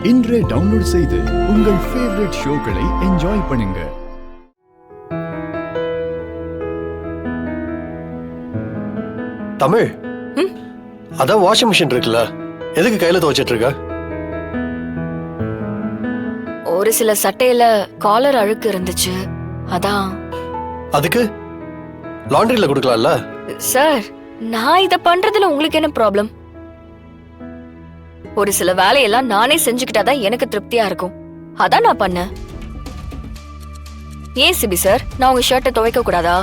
இன்றே டவுன்லோட் செய்து உங்கள் ஃபேவரட் ஷோக்களை என்ஜாய் பண்ணுங்க. தமிழ், அதான் வாஷிங் மிஷின் இருக்குல்ல, எதுக்கு கையில துவைச்சிட்டு இருக்க? ஒரு சில சட்டையில காலர் அழுக்கு இருந்துச்சு, அதான். அதுக்கு லாண்டரியில கொடுக்கலாம்ல? சார், நான் இத பண்றதுல உங்களுக்கு என்ன ப்ராப்ளம்? ஒரு சில வேலையெல்லாம் நானே செஞ்சுக்கிட்டாதான் எனக்கு திருப்தியா இருக்கும், அதான் நான் பண்ணேன். ஏன் சிபி சார், நான் உங்க ஷர்ட்டை துவைக்க கூடாதா?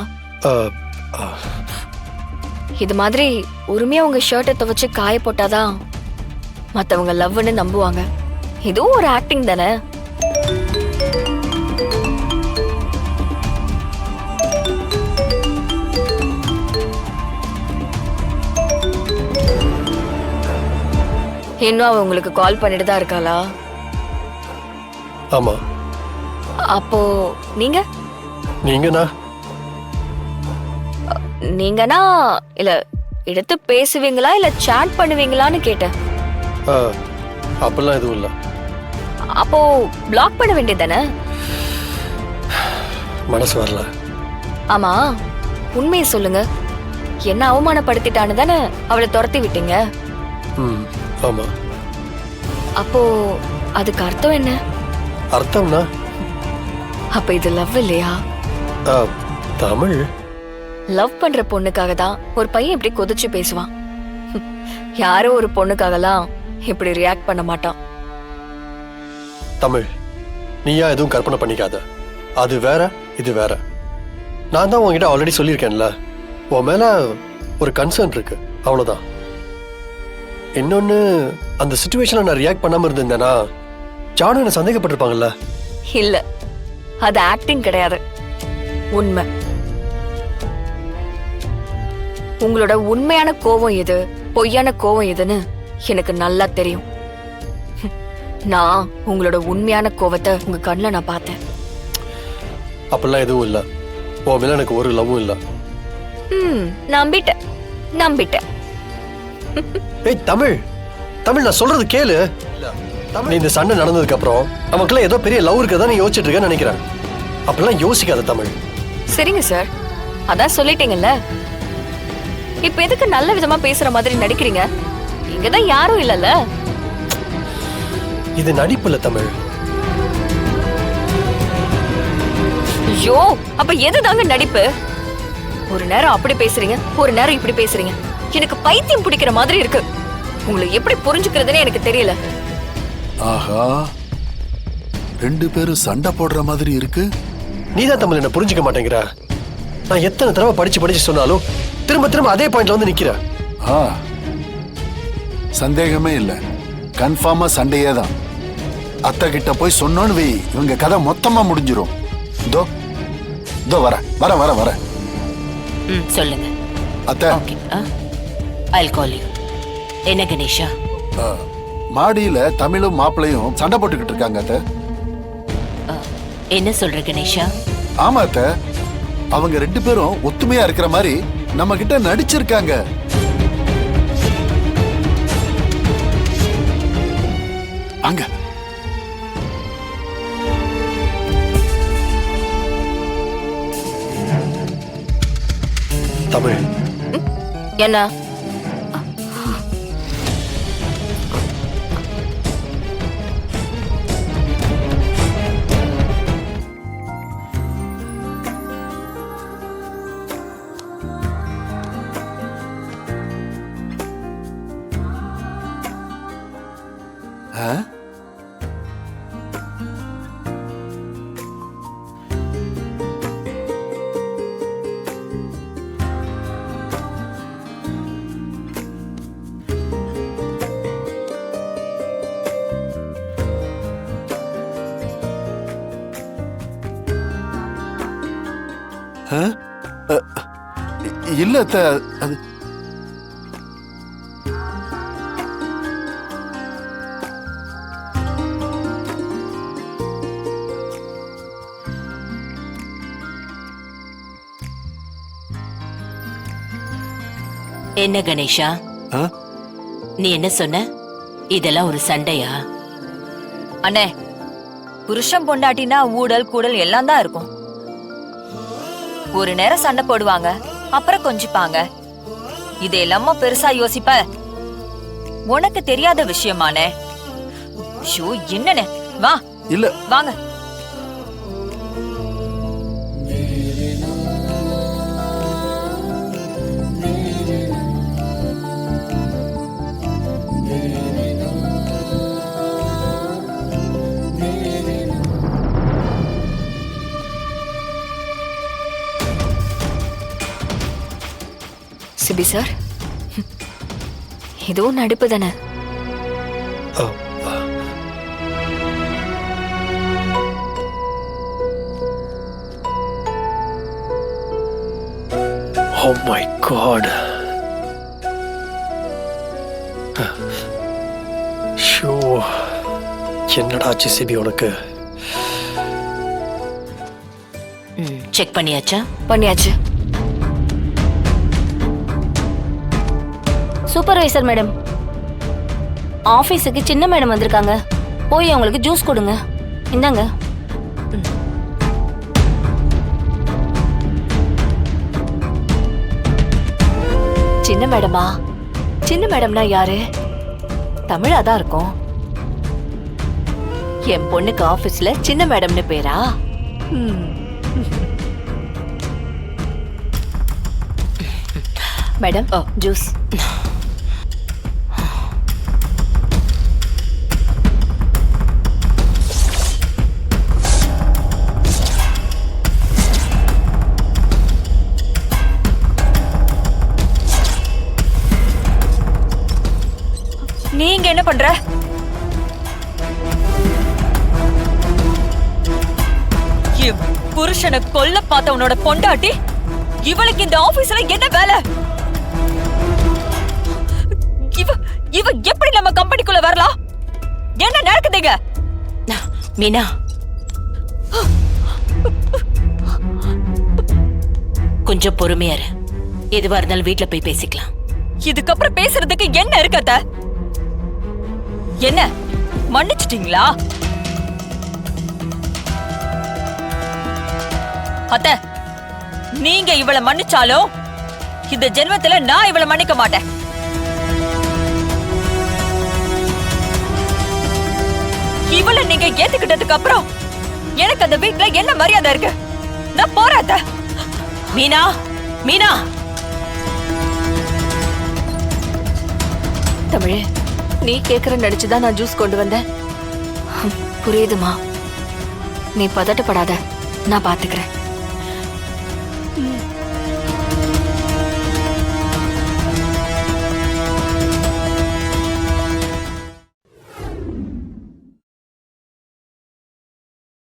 இது மாதிரி உரிமையா உங்க ஷர்ட்டை துவைச்சு காய போட்டாதான் மத்தவங்க லவ்னு நம்புவாங்க. இதுவும் ஒரு ஆக்டிங் தானே. இன்னும் அவ உங்களுக்கு கால் பண்ணிட்டு தான் இருக்காளா? ஆமா. அப்போ நீங்க நீங்கனா நீங்கனா இல்ல எடுத்து பேசுவீங்களா இல்ல சாட் பண்ணுவீங்களான்னு கேட்டேன். அப்பெல்லாம் எதுவும் இல்ல. அப்போ பிளாக் பண்ண வேண்டியதானே? மனசு வரல. ஆமா, உண்மையை சொல்லுங்க, என்ன அவமானப்படுத்திட்டான்னு தானே அவளை துரத்தி விட்டீங்க? ஆமா. அப்போ அதுக்கு அர்த்தம் என்ன? அர்த்தம்னா அப்ப இது லவ் இல்லையா? தமிழ், லவ் பண்ற பொண்ணுக்காக தான் ஒரு பையன் இப்படி கொதிச்சு பேசுவான். யாரோ ஒரு பொண்ணுக்காகலாம் இப்படி ரியாக்ட் பண்ண மாட்டான். தமிழ், நீயா எதுவும் கற்பனை பண்ணிக்காத. அது வேற, இது வேற. நான் தான் உன்கிட்ட ஆல்ரெடி சொல்லியிருக்கேன்ல, உன் மேல ஒரு கன்சர்ன் இருக்கு, அவ்வளவுதான். இன்னொன்னு, அந்த சிச்சுவேஷன்ல நான் ரியாக்ட் பண்ணாம இருந்தேன்னா ஜானு என்ன சந்தேகப்பட்டிருப்பாங்கல்ல. இல்ல, அது ஆக்டிங் கிடையாது, உண்மை. உங்களோட உண்மையான கோவம் எது, பொய்யான கோவம் எதுன்னு எனக்கு நல்லா தெரியும். நான் உங்களோட உண்மையான கோவத்தை உங்க கண்ணுல நான் பார்த்தேன். அப்பெல்லாம் எதுவும் இல்ல. உன் மேல எனக்கு ஒரு லவ்வும் இல்ல. நம்பிட்டேன் நம்பிட்டேன். ஏய் தமிழ், தமிழ் நான் சொல்றது கேளு. நீ இந்த சண்டை நடந்ததுக்கு அப்புறம் நமக்குள்ள ஏதோ பெரிய லவ் இருக்கதா நீ யோசிச்சுட்டு இருக்கேன்னு நினைக்கிறேன். அப்பெல்லாம் யோசிக்காத தமிழ். சரிங்க சார், அதான் சொல்லிட்டீங்கல்ல. இப்ப எதுக்கு நல்ல விதமா பேசுற மாதிரி நடிக்கிறீங்க? இங்கதான் யாரும் இல்லல்ல. இது நடிப்பு இல்ல தமிழ். ஐயோ, அப்ப எதுதாங்க நடிப்பு? ஒரு நேரம் அப்படி பேசுறீங்க, ஒரு நேரம் இப்படி பேசுறீங்க. எனக்கு பைத்தியம் பிடிக்கிற மாதிரி இருக்கு. உங்களை எப்படி புரிஞ்சுக்கிறதுன்னு எனக்கு தெரியல. ஆஹா, ரெண்டு பேரும் சண்டை போடுற மாதிரி இருக்கு. நீதான் தமிழ் என்ன புரிஞ்சுக்க மாட்டேங்கிற. நான் எத்தனை தடவை படிச்சு சொன்னாலும் திரும்ப திரும்ப அதே பாயிண்ட்ல வந்து நிக்கிற. சந்தேகமே இல்ல, கன்ஃபார்மா சண்டையே தான். அத்தை கிட்ட போய் சொன்னோன்னு வை, இவங்க கதை மொத்தமா முடிஞ்சிரும். இதோ இதோ வர வர வர வர சொல்லுங்க அத்தை. Okay, I'll call you. என்ன கணேஷா? மாடியில தமிழும் மாப்பிளையும் சண்டை போட்டுக்கிட்டு இருக்காங்க அத்தை. என்ன சொல்ற கணேஷா? ஆமா அத்தை, அவங்க ரெண்டு பேரும் ஒத்துமையா இருக்கிற மாதிரி நம்ம கிட்ட நடிச்சிருக்காங்க. அங்க தமிழ், என்ன? இல்ல அத்தை, அது என்ன கணேஷா, நீ என்ன சொன்ன? இதெல்லாம் ஒரு சண்டையா? அண்ணே, புருஷன் பொண்டாட்டினா ஊடல் கூடல் எல்லாம் தான் இருக்கும். ஒரு நேரம் சண்டை போடுவாங்க, அப்புறம் கொஞ்சிப்பாங்க. இது எல்லாம பெருசா யோசிப்ப? உனக்கு தெரியாத விஷயமானே. ஷோ, என்னண்ணே, வா இல்ல வாங்க. சிபி சார், இதுவும் நடிப்பு தானே? Oh my God. ஷோ, என்னடா ஆச்சு சிபி உனக்கு? செக் பண்ணியாச்சா? பண்ணியாச்சு. சூப்பர்வைசர் மேடம், ஆபீஸுக்கு சின்ன மேடம் வந்திருக்காங்க. போய் அவங்களுக்கு ஜூஸ் கொடுங்க. இந்தாங்க. சின்ன மேடமா? சின்ன மேடம்னா யாரு? தமிழா தான் இருக்கும். என் பொண்ணுக்கு ஆபீஸ்ல சின்ன மேடம்னு பேரா? Madam, juice. நீங்க என்ன பண்ற? என் புருஷனை கொல்ல பார்த்தவனோட பொண்டாட்டி இவளுக்கு இந்த ஆபீஸ்ல என்ன வேலை? இவ எப்படி நம்ம கம்பெனிக்குள்ள வரலாம்? என்ன நடக்குதுங்க? மீனா, கொஞ்சம் பொறுமையா இரு. எதுவா இருந்தாலும் வீட்ல போய் பேசிக்கலாம். இதுக்கப்புறம் பேசுறதுக்கு என்ன இருக்கு அத்தை? என்ன மன்னிச்சிட்டீங்களா அத்தை? நீங்க இவளை மன்னிச்சாலும் இந்த ஜென்மத்துல நான் இவளை மன்னிக்க மாட்டேன். இவளை நீங்க ஏத்துக்கிட்டதுக்கு அப்புறம் எனக்கு அந்த வீட்ல என்ன மரியாதை இருக்கு? நான் போறேன் அத்தை. மீனா, மீனா. தமிழ், நீ கேக்குற நடிச்சுதான் நான் ஜூஸ் கொண்டு வந்தேன். புரியுதுமா, நீ பதட்டப்படாத, நான் பாத்துக்கிறேன்.